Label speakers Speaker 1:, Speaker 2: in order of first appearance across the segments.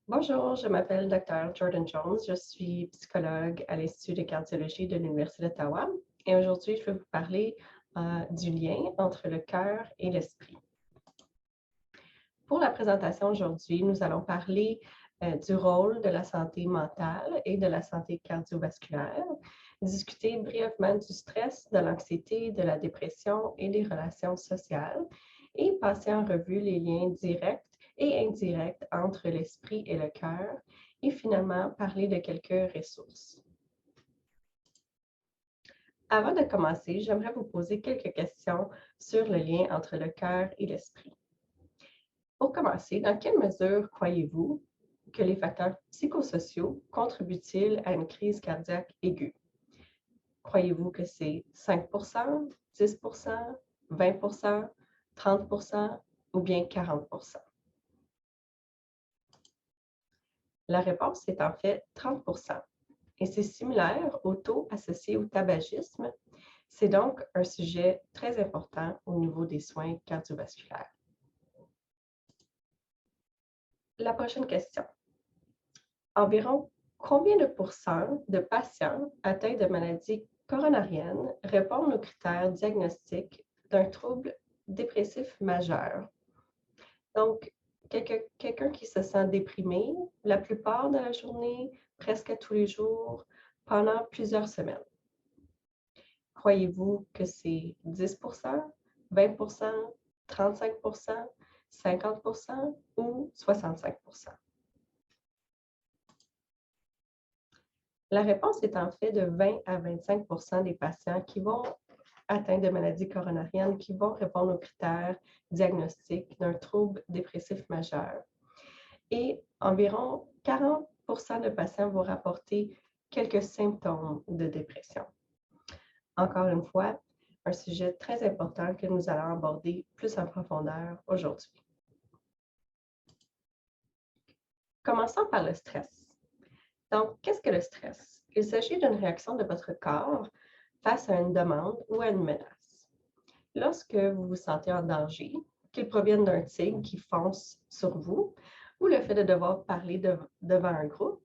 Speaker 1: Bonjour, je m'appelle Dr. Jordan Jones. Je suis psychologue à l'Institut de cardiologie de l'Université d'Ottawa et aujourd'hui, je vais vous parler du lien entre le cœur et l'esprit. Pour la présentation aujourd'hui, nous allons parler du rôle de la santé mentale et de la santé cardiovasculaire, discuter brièvement du stress, de l'anxiété, de la dépression et des relations sociales et passer en revue les liens directs et indirects entre l'esprit et le cœur et finalement parler de quelques ressources. Avant de commencer, j'aimerais vous poser quelques questions sur le lien entre le cœur et l'esprit. Pour commencer, dans quelle mesure croyez-vous que les facteurs psychosociaux contribuent-ils à une crise cardiaque aiguë? Croyez-vous que c'est 5 10 20 30 ou bien 40 La réponse est en fait 30 et c'est similaire au taux associé au tabagisme. C'est donc un sujet très important au niveau des soins cardiovasculaires. La prochaine question. Environ combien de pourcents de patients atteints de maladies coronariennes répondent aux critères diagnostiques d'un trouble dépressif majeur? Donc, quelqu'un qui se sent déprimé la plupart de la journée, presque tous les jours, pendant plusieurs semaines. Croyez-vous que c'est 10 20 35 50 ou 65 La réponse est en fait de 20 à 25 des patients qui vont atteints de maladies coronariennes qui vont répondre aux critères diagnostiques d'un trouble dépressif majeur. Et environ 40 de patients vont rapporter quelques symptômes de dépression. Encore une fois, un sujet très important que nous allons aborder plus en profondeur aujourd'hui. Commençons par le stress. Donc, qu'est-ce que le stress? Il s'agit d'une réaction de votre corps face à une demande ou à une menace. Lorsque vous vous sentez en danger, qu'il provienne d'un tigre qui fonce sur vous ou le fait de devoir parler devant un groupe,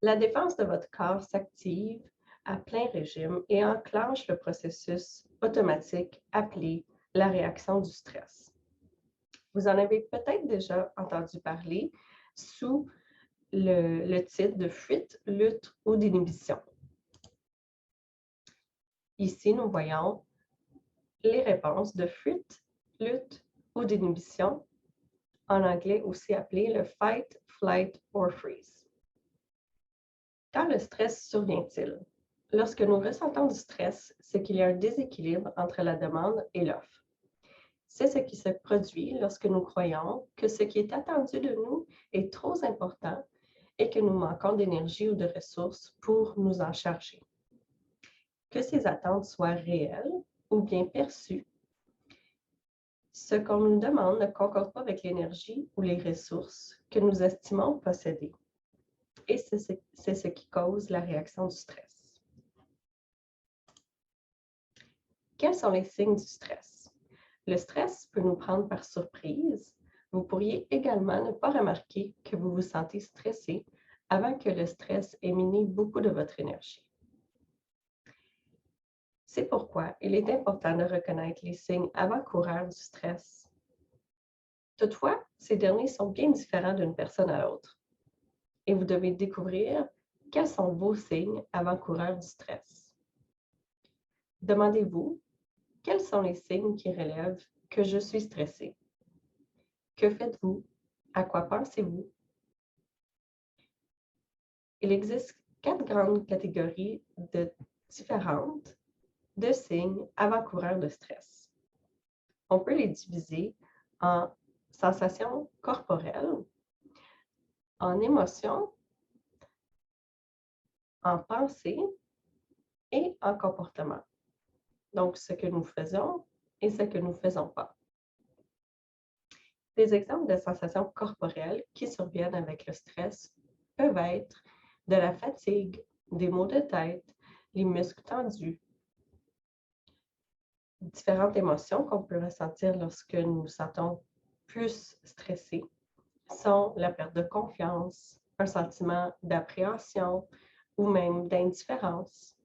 Speaker 1: la défense de votre corps s'active à plein régime et enclenche le processus automatique appelé la réaction du stress. Vous en avez peut-être déjà entendu parler sous le titre de fuite, lutte ou d'inhibition. Ici, nous voyons les réponses de fuite, lutte ou d'inhibition, en anglais aussi appelé le fight, flight or freeze. Quand le stress survient-il? Lorsque nous ressentons du stress, c'est qu'il y a un déséquilibre entre la demande et l'offre. C'est ce qui se produit lorsque nous croyons que ce qui est attendu de nous est trop important et que nous manquons d'énergie ou de ressources pour nous en charger. Que ces attentes soient réelles ou bien perçues, ce qu'on nous demande ne concorde pas avec l'énergie ou les ressources que nous estimons posséder. Et c'est ce qui cause la réaction du stress. Quels sont les signes du stress? Le stress peut nous prendre par surprise. Vous pourriez également ne pas remarquer que vous vous sentez stressé avant que le stress ait miné beaucoup de votre énergie. C'est pourquoi il est important de reconnaître les signes avant-coureurs du stress. Toutefois, ces derniers sont bien différents d'une personne à l'autre. Et vous devez découvrir quels sont vos signes avant-coureurs du stress. Demandez-vous, quels sont les signes qui relèvent que je suis stressé? Que faites-vous? À quoi pensez-vous? Il existe 4 grandes catégories différentes de signes avant-coureurs de stress. On peut les diviser en sensations corporelles, en émotions, en pensée et en comportement. Donc, ce que nous faisons et ce que nous ne faisons pas. Des exemples de sensations corporelles qui surviennent avec le stress peuvent être de la fatigue, des maux de tête, les muscles tendus, différentes émotions qu'on peut ressentir lorsque nous nous sentons plus stressés, sont la perte de confiance, un sentiment d'appréhension ou même d'indifférence.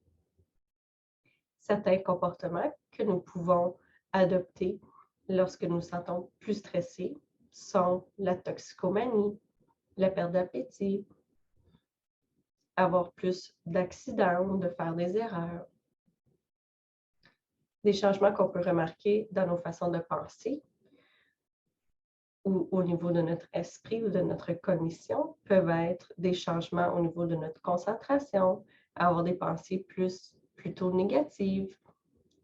Speaker 1: Certains comportements que nous pouvons adopter lorsque nous nous sentons plus stressés sont la toxicomanie, la perte d'appétit, avoir plus d'accidents ou de faire des erreurs. Des changements qu'on peut remarquer dans nos façons de penser ou au niveau de notre esprit ou de notre cognition peuvent être des changements au niveau de notre concentration, avoir des pensées plutôt négatives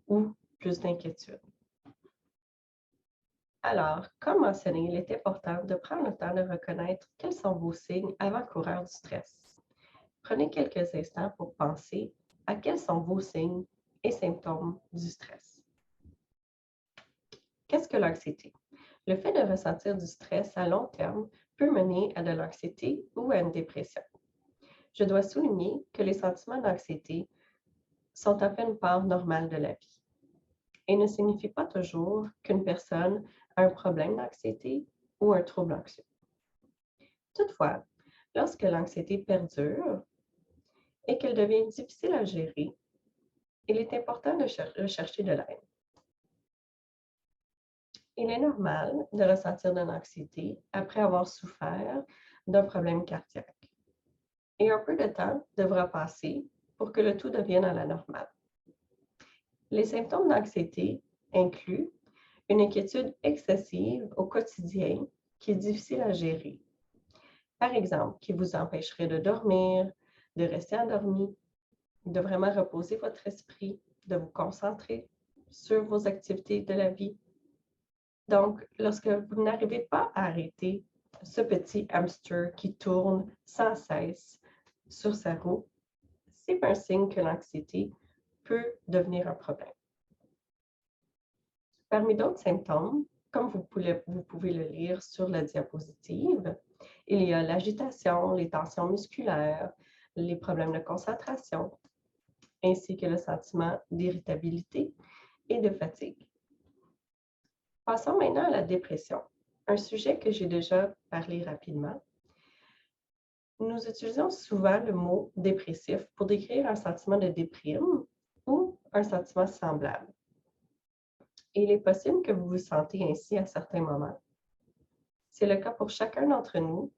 Speaker 1: ou plus d'inquiétude. Alors, comme mentionné, il est important de prendre le temps de reconnaître quels sont vos signes avant-coureurs du stress. Prenez quelques instants pour penser à quels sont vos signes et symptômes du stress. Qu'est-ce que l'anxiété? Le fait de ressentir du stress à long terme peut mener à de l'anxiété ou à une dépression. Je dois souligner que les sentiments d'anxiété sont en fait une part normale de la vie et ne signifient pas toujours qu'une personne a un problème d'anxiété ou un trouble anxieux. Toutefois, lorsque l'anxiété perdure et qu'elle devient difficile à gérer, il est important de rechercher de l'aide. Il est normal de ressentir de l'anxiété après avoir souffert d'un problème cardiaque. Et un peu de temps devra passer pour que le tout devienne à la normale. Les symptômes d'anxiété incluent une inquiétude excessive au quotidien qui est difficile à gérer. Par exemple, qui vous empêcherait de dormir, de rester endormi, de vraiment reposer votre esprit, de vous concentrer sur vos activités de la vie. Donc, lorsque vous n'arrivez pas à arrêter ce petit hamster qui tourne sans cesse sur sa roue, c'est un signe que l'anxiété peut devenir un problème. Parmi d'autres symptômes, comme vous pouvez le lire sur la diapositive, il y a l'agitation, les tensions musculaires, les problèmes de concentration, ainsi que le sentiment d'irritabilité et de fatigue. Passons maintenant à la dépression, un sujet que j'ai déjà parlé rapidement. Nous utilisons souvent le mot dépressif pour décrire un sentiment de déprime ou un sentiment semblable. Et il est possible que vous vous sentez ainsi à certains moments. C'est le cas pour chacun d'entre nous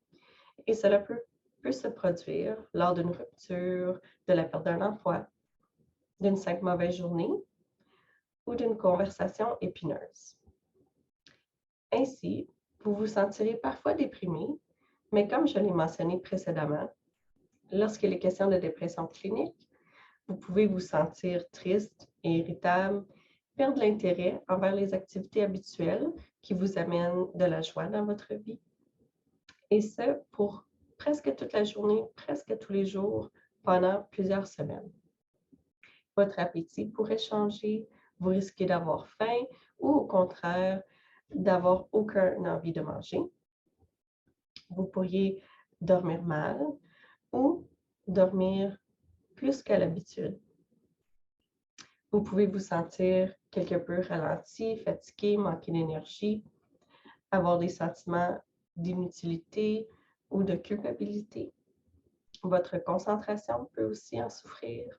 Speaker 1: et cela peut se produire lors d'une rupture, de la perte d'un emploi, d'une simple mauvaise journée ou d'une conversation épineuse. Ainsi, vous vous sentirez parfois déprimé, mais comme je l'ai mentionné précédemment, lorsqu'il est question de dépression clinique, vous pouvez vous sentir triste et irritable, perdre l'intérêt envers les activités habituelles qui vous amènent de la joie dans votre vie. Et ce, pour presque toute la journée, presque tous les jours, pendant plusieurs semaines. Votre appétit pourrait changer, vous risquez d'avoir faim ou au contraire, d'avoir aucune envie de manger. Vous pourriez dormir mal ou dormir plus qu'à l'habitude. Vous pouvez vous sentir quelque peu ralenti, fatigué, manquer d'énergie, avoir des sentiments d'inutilité ou de culpabilité. Votre concentration peut aussi en souffrir.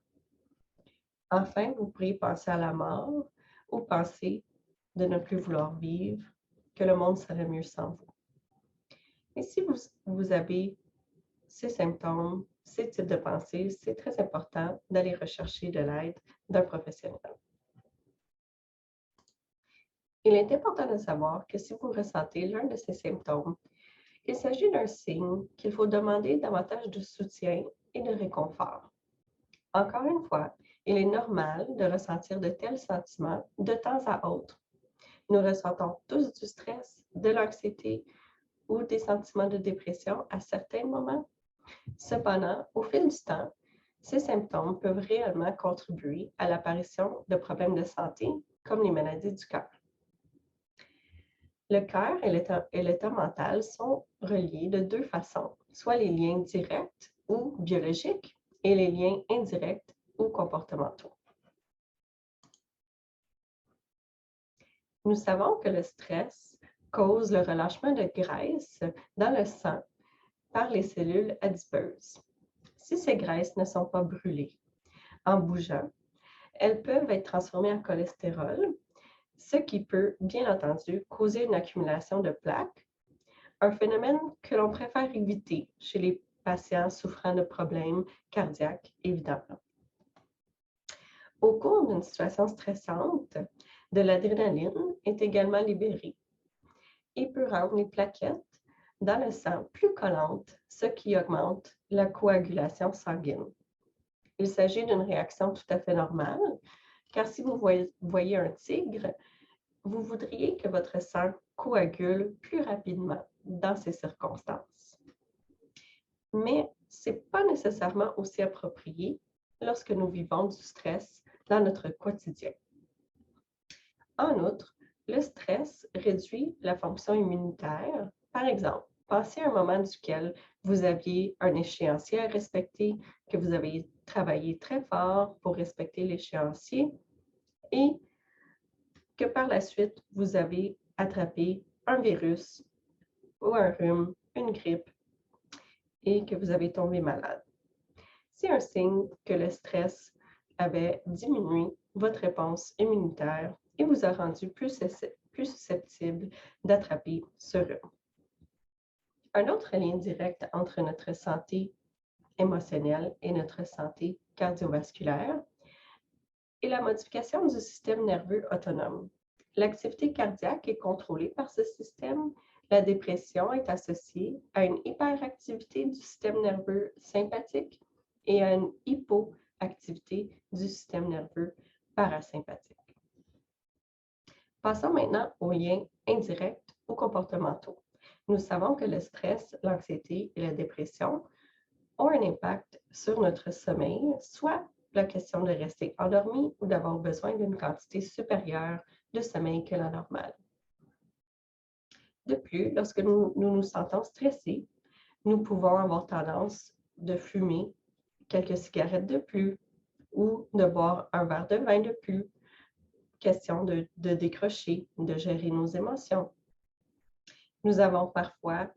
Speaker 1: Enfin, vous pourriez penser à la mort ou penser de ne plus vouloir vivre, que le monde serait mieux sans vous. Et si vous avez ces symptômes, ces types de pensées, c'est très important d'aller rechercher de l'aide d'un professionnel. Il est important de savoir que si vous ressentez l'un de ces symptômes, il s'agit d'un signe qu'il faut demander davantage de soutien et de réconfort. Encore une fois, il est normal de ressentir de tels sentiments de temps à autre. Nous ressentons tous du stress, de l'anxiété ou des sentiments de dépression à certains moments. Cependant, au fil du temps, ces symptômes peuvent réellement contribuer à l'apparition de problèmes de santé comme les maladies du cœur. Le cœur et l'état mental sont reliés de deux façons, soit les liens directs ou biologiques et les liens indirects ou comportementaux. Nous savons que le stress cause le relâchement de graisse dans le sang par les cellules adipeuses. Si ces graisses ne sont pas brûlées en bougeant, elles peuvent être transformées en cholestérol, ce qui peut, bien entendu, causer une accumulation de plaques, un phénomène que l'on préfère éviter chez les patients souffrant de problèmes cardiaques, évidemment. Au cours d'une situation stressante, de l'adrénaline est également libérée et peut rendre les plaquettes dans le sang plus collantes, ce qui augmente la coagulation sanguine. Il s'agit d'une réaction tout à fait normale, car si vous voyez un tigre, vous voudriez que votre sang coagule plus rapidement dans ces circonstances. Mais ce n'est pas nécessairement aussi approprié lorsque nous vivons du stress dans notre quotidien. En outre, le stress réduit la fonction immunitaire. Par exemple, passez un moment duquel vous aviez un échéancier à respecter, que vous avez travaillé très fort pour respecter l'échéancier et que par la suite, vous avez attrapé un virus ou un rhume, une grippe et que vous avez tombé malade. C'est un signe que le stress avait diminué votre réponse immunitaire et vous a rendu plus susceptible d'attraper ce rhume. Un autre lien direct entre notre santé émotionnelle et notre santé cardiovasculaire est la modification du système nerveux autonome. L'activité cardiaque est contrôlée par ce système. La dépression est associée à une hyperactivité du système nerveux sympathique et à une hypoactivité du système nerveux parasympathique. Passons maintenant aux liens indirects ou comportementaux. Nous savons que le stress, l'anxiété et la dépression ont un impact sur notre sommeil, soit la question de rester endormi ou d'avoir besoin d'une quantité supérieure de sommeil que la normale. De plus, lorsque nous nous sentons stressés, nous pouvons avoir tendance de fumer quelques cigarettes de plus ou de boire un verre de vin de plus. Question de décrocher, de gérer nos émotions. Nous avons parfois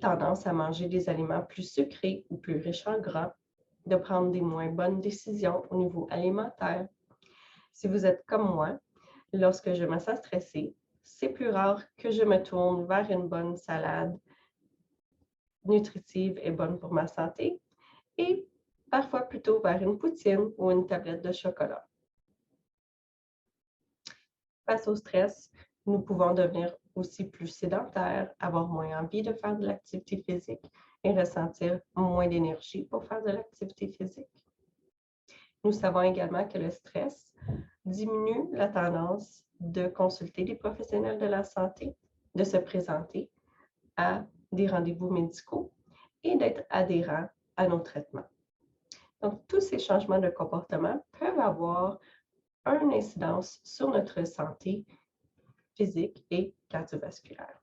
Speaker 1: tendance à manger des aliments plus sucrés ou plus riches en gras, de prendre des moins bonnes décisions au niveau alimentaire. Si vous êtes comme moi, lorsque je me sens stressée, c'est plus rare que je me tourne vers une bonne salade nutritive et bonne pour ma santé et parfois plutôt vers une poutine ou une tablette de chocolat. Face au stress, nous pouvons devenir aussi plus sédentaires, avoir moins envie de faire de l'activité physique et ressentir moins d'énergie pour faire de l'activité physique. Nous savons également que le stress diminue la tendance de consulter des professionnels de la santé, de se présenter à des rendez-vous médicaux et d'être adhérent à nos traitements. Donc, tous ces changements de comportement peuvent avoir une incidence sur notre santé physique et cardiovasculaire.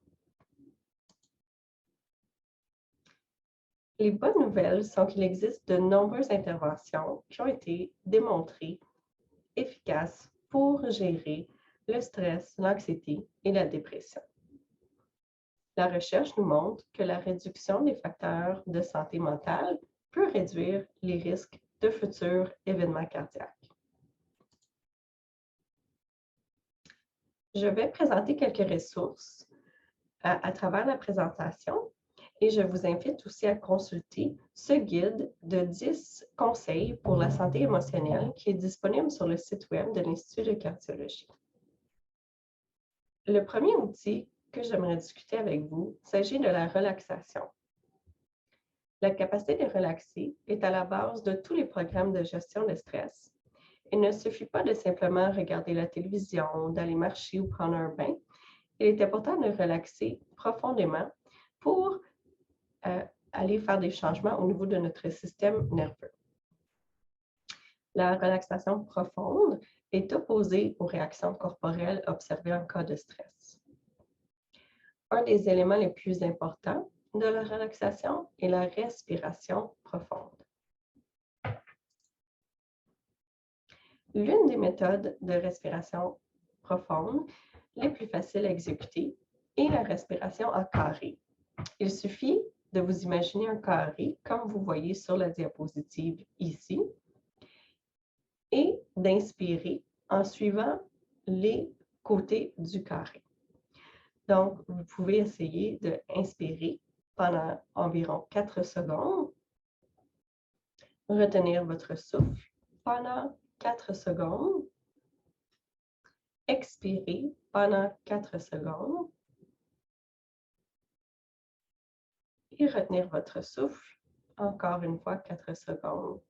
Speaker 1: Les bonnes nouvelles sont qu'il existe de nombreuses interventions qui ont été démontrées efficaces pour gérer le stress, l'anxiété et la dépression. La recherche nous montre que la réduction des facteurs de santé mentale peut réduire les risques de futurs événements cardiaques. Je vais présenter quelques ressources à travers la présentation et je vous invite aussi à consulter ce guide de 10 conseils pour la santé émotionnelle qui est disponible sur le site web de l'Institut de cardiologie. Le premier outil que j'aimerais discuter avec vous s'agit de la relaxation. La capacité de relaxer est à la base de tous les programmes de gestion de stress. Il ne suffit pas de simplement regarder la télévision, d'aller marcher ou prendre un bain. Il est important de relaxer profondément pour aller faire des changements au niveau de notre système nerveux. La relaxation profonde est opposée aux réactions corporelles observées en cas de stress. Un des éléments les plus importants de la relaxation est la respiration profonde. L'une des méthodes de respiration profonde les plus faciles à exécuter et la respiration en carré. Il suffit de vous imaginer un carré, comme vous voyez sur la diapositive ici, et d'inspirer en suivant les côtés du carré. Donc, vous pouvez essayer d'inspirer pendant environ 4 secondes, retenir votre souffle pendant 4 secondes, expirer pendant 4 secondes et retenir votre souffle encore une fois 4 secondes.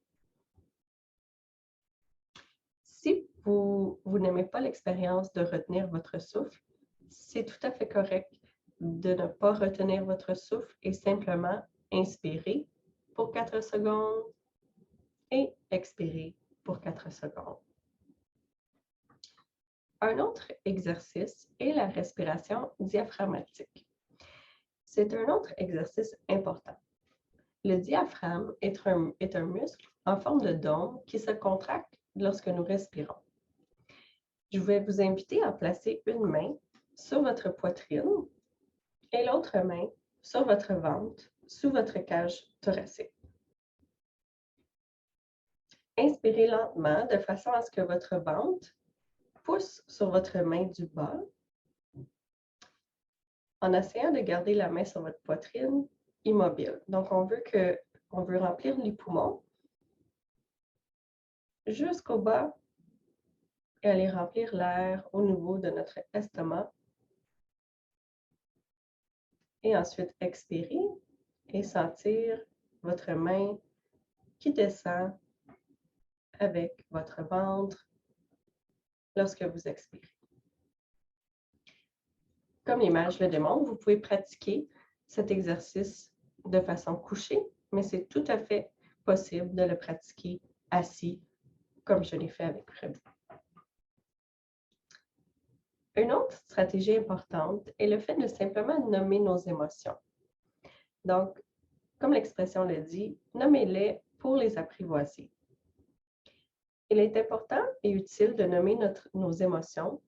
Speaker 1: Si vous n'aimez pas l'expérience de retenir votre souffle, c'est tout à fait correct de ne pas retenir votre souffle et simplement inspirer pour 4 secondes et expirer pour 4 secondes. Un autre exercice est la respiration diaphragmatique. C'est un autre exercice important. Le diaphragme est un muscle en forme de dôme qui se contracte lorsque nous respirons. Je vais vous inviter à placer une main sur votre poitrine et l'autre main sur votre ventre, sous votre cage thoracique. Inspirez lentement de façon à ce que votre ventre pousse sur votre main du bas en essayant de garder la main sur votre poitrine immobile. Donc, on veut remplir les poumons jusqu'au bas et aller remplir l'air au niveau de notre estomac. Et ensuite, expirer et sentir votre main qui descend avec votre ventre lorsque vous expirez. Comme l'image le démontre, vous pouvez pratiquer cet exercice de façon couchée, mais c'est tout à fait possible de le pratiquer assis, comme je l'ai fait avec Prébu. Une autre stratégie importante est le fait de simplement nommer nos émotions. Donc, comme l'expression le dit, nommez-les pour les apprivoiser. Il est important et utile de nommer nos émotions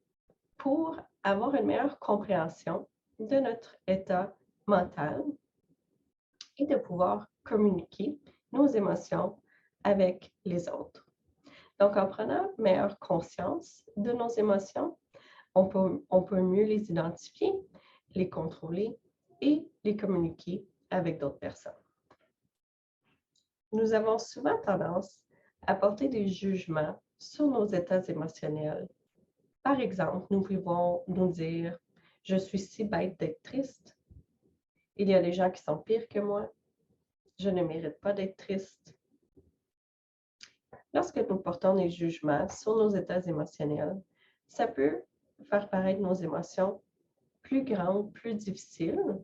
Speaker 1: pour avoir une meilleure compréhension de notre état mental et de pouvoir communiquer nos émotions avec les autres. Donc, en prenant meilleure conscience de nos émotions, on peut mieux les identifier, les contrôler et les communiquer avec d'autres personnes. Nous avons souvent tendance à porter des jugements sur nos états émotionnels. Par exemple, nous pouvons nous dire « Je suis si bête d'être triste. Il y a des gens qui sont pires que moi. Je ne mérite pas d'être triste. » Lorsque nous portons des jugements sur nos états émotionnels, ça peut faire paraître nos émotions plus grandes, plus difficiles.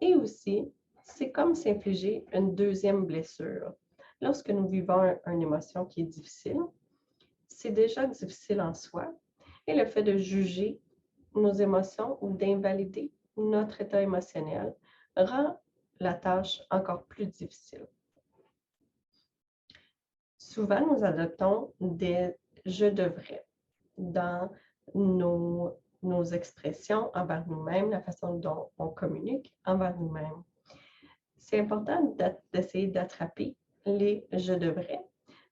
Speaker 1: Et aussi, c'est comme s'infliger une deuxième blessure. Lorsque nous vivons une émotion qui est difficile, c'est déjà difficile en soi. Et le fait de juger nos émotions ou d'invalider notre état émotionnel rend la tâche encore plus difficile. Souvent, nous adoptons des « je devrais » dans nos expressions envers nous-mêmes, la façon dont on communique envers nous-mêmes. C'est important d'essayer d'attraper les « je devrais »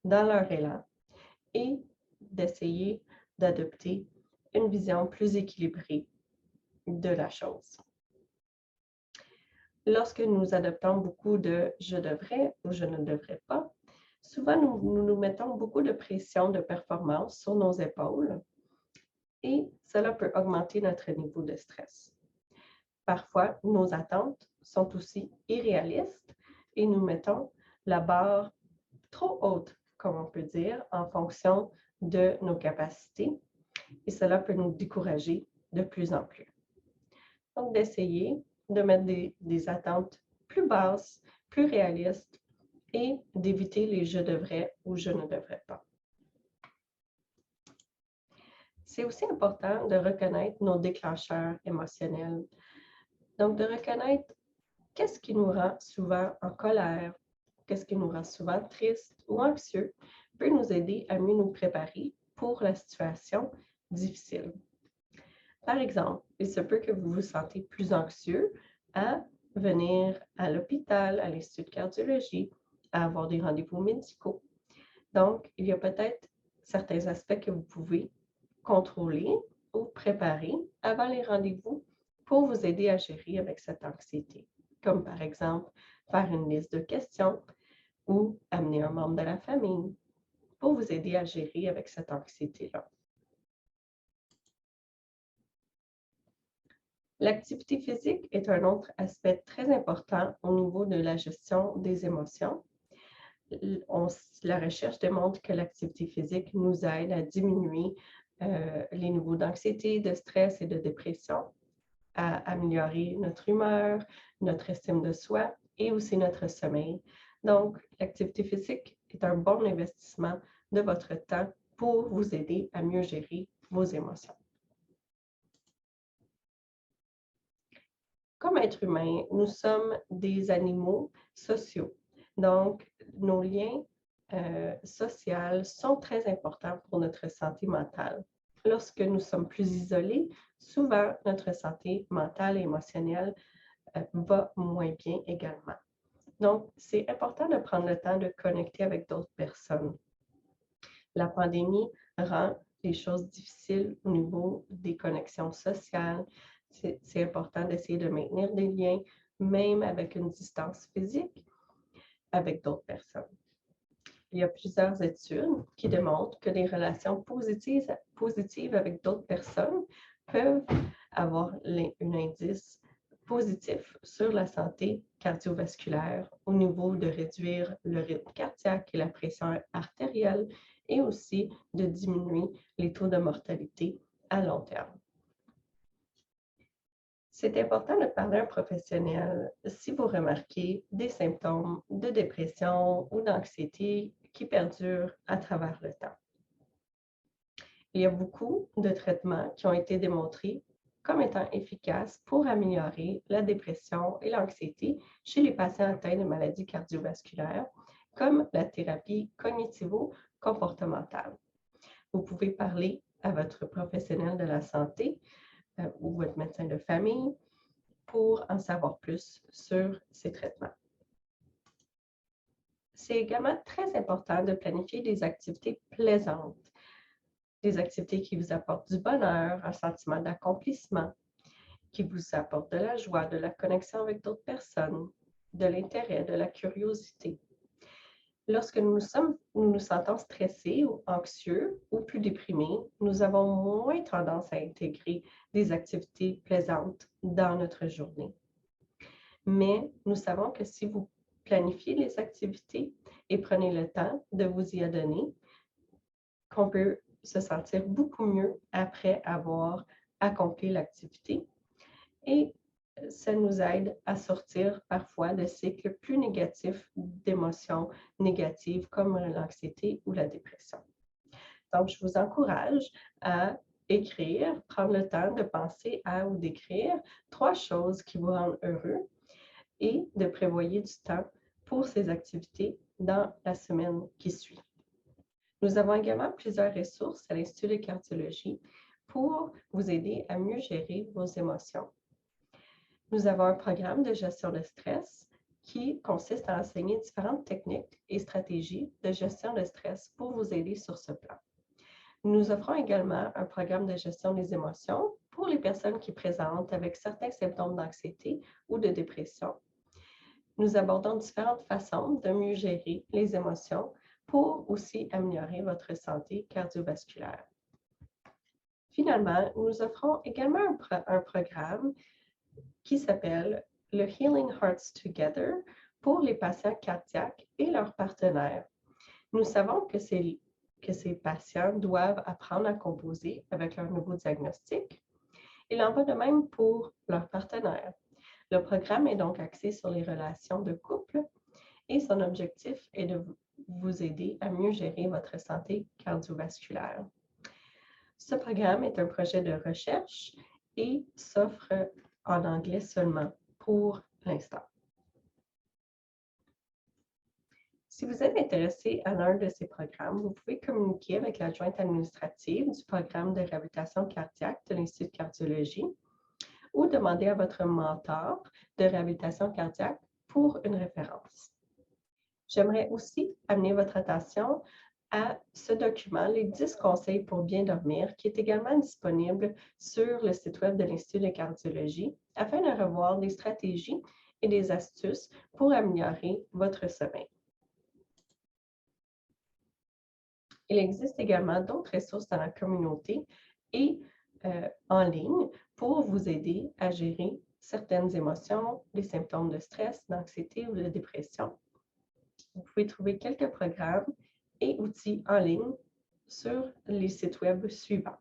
Speaker 1: dans leur élan et d'essayer d'adopter une vision plus équilibrée de la chose. Lorsque nous adoptons beaucoup de « je devrais » ou « je ne devrais pas », souvent nous mettons beaucoup de pression de performance sur nos épaules et cela peut augmenter notre niveau de stress. Parfois, nos attentes sont aussi irréalistes et nous mettons la barre trop haute, comme on peut dire, en fonction de nos capacités et cela peut nous décourager de plus en plus. Donc, d'essayer de mettre des attentes plus basses, plus réalistes et d'éviter les « je devrais » ou « je ne devrais pas ». C'est aussi important de reconnaître nos déclencheurs émotionnels. Donc, de reconnaître qu'est-ce qui nous rend souvent en colère, qu'est-ce qui nous rend souvent triste ou anxieux, peut nous aider à mieux nous préparer pour la situation difficile. Par exemple, il se peut que vous vous sentez plus anxieux à venir à l'hôpital, à l'Institut de cardiologie, à avoir des rendez-vous médicaux. Donc, il y a peut-être certains aspects que vous pouvez contrôler ou préparer avant les rendez-vous pour vous aider à gérer avec cette anxiété, comme par exemple faire une liste de questions ou amener un membre de la famille pour vous aider à gérer avec cette anxiété-là. L'activité physique est un autre aspect très important au niveau de la gestion des émotions. La recherche démontre que l'activité physique nous aide à diminuer les niveaux d'anxiété, de stress et de dépression, à améliorer notre humeur, notre estime de soi et aussi notre sommeil. Donc, l'activité physique est un bon investissement de votre temps pour vous aider à mieux gérer vos émotions. Comme être humain, nous sommes des animaux sociaux. Donc, nos liens sociaux sont très importants pour notre santé mentale. Lorsque nous sommes plus isolés, souvent notre santé mentale et émotionnelle va moins bien également. Donc, c'est important de prendre le temps de connecter avec d'autres personnes. La pandémie rend les choses difficiles au niveau des connexions sociales. C'est important d'essayer de maintenir des liens, même avec une distance physique, avec d'autres personnes. Il y a plusieurs études qui démontrent que les relations positives avec d'autres personnes peuvent avoir un indice positif sur la santé cardiovasculaire au niveau de réduire le rythme cardiaque et la pression artérielle et aussi de diminuer les taux de mortalité à long terme. C'est important de parler à un professionnel si vous remarquez des symptômes de dépression ou d'anxiété qui perdurent à travers le temps. Il y a beaucoup de traitements qui ont été démontrés comme étant efficaces pour améliorer la dépression et l'anxiété chez les patients atteints de maladies cardiovasculaires, comme la thérapie cognitivo-comportementale. Vous pouvez parler à votre professionnel de la santé ou votre médecin de famille pour en savoir plus sur ces traitements. C'est également très important de planifier des activités plaisantes, des activités qui vous apportent du bonheur, un sentiment d'accomplissement, qui vous apportent de la joie, de la connexion avec d'autres personnes, de l'intérêt, de la curiosité. Lorsque nous nous sentons stressés ou anxieux ou plus déprimés, nous avons moins tendance à intégrer des activités plaisantes dans notre journée. Mais nous savons que si vous planifiez les activités et prenez le temps de vous y adonner, qu'on peut se sentir beaucoup mieux après avoir accompli l'activité. Et ça nous aide à sortir parfois de cycles plus négatifs d'émotions négatives comme l'anxiété ou la dépression. Donc, je vous encourage à écrire, prendre le temps de penser à ou d'écrire 3 choses qui vous rendent heureux et de prévoir du temps pour ces activités dans la semaine qui suit. Nous avons également plusieurs ressources à l'Institut de cardiologie pour vous aider à mieux gérer vos émotions. Nous avons un programme de gestion de stress qui consiste à enseigner différentes techniques et stratégies de gestion de stress pour vous aider sur ce plan. Nous offrons également un programme de gestion des émotions pour les personnes qui présentent avec certains symptômes d'anxiété ou de dépression. Nous abordons différentes façons de mieux gérer les émotions pour aussi améliorer votre santé cardiovasculaire. Finalement, nous offrons également un programme qui s'appelle le Healing Hearts Together pour les patients cardiaques et leurs partenaires. Nous savons que ces patients doivent apprendre à composer avec leur nouveau diagnostic. Il en va de même pour leurs partenaires. Le programme est donc axé sur les relations de couple et son objectif est de vous aider à mieux gérer votre santé cardiovasculaire. Ce programme est un projet de recherche et s'offre en anglais seulement pour l'instant. Si vous êtes intéressé à l'un de ces programmes, vous pouvez communiquer avec l'adjointe administrative du programme de réhabilitation cardiaque de l'Institut de cardiologie ou demander à votre mentor de réhabilitation cardiaque pour une référence. J'aimerais aussi amener votre attention à ce document, les 10 conseils pour bien dormir, qui est également disponible sur le site web de l'Institut de cardiologie, afin de revoir des stratégies et des astuces pour améliorer votre sommeil. Il existe également d'autres ressources dans la communauté et en ligne pour vous aider à gérer certaines émotions, les symptômes de stress, d'anxiété ou de dépression. Vous pouvez trouver quelques programmes et outils en ligne sur les sites web suivants.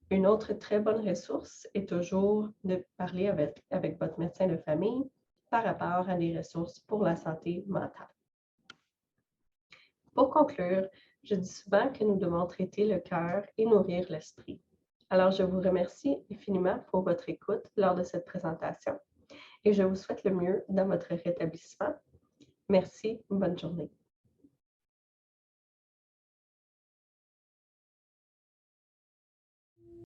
Speaker 1: Une autre très bonne ressource est toujours de parler avec votre médecin de famille par rapport à des ressources pour la santé mentale. Pour conclure, je dis souvent que nous devons traiter le cœur et nourrir l'esprit. Alors, je vous remercie infiniment pour votre écoute lors de cette présentation et je vous souhaite le mieux dans votre rétablissement. Merci, bonne journée.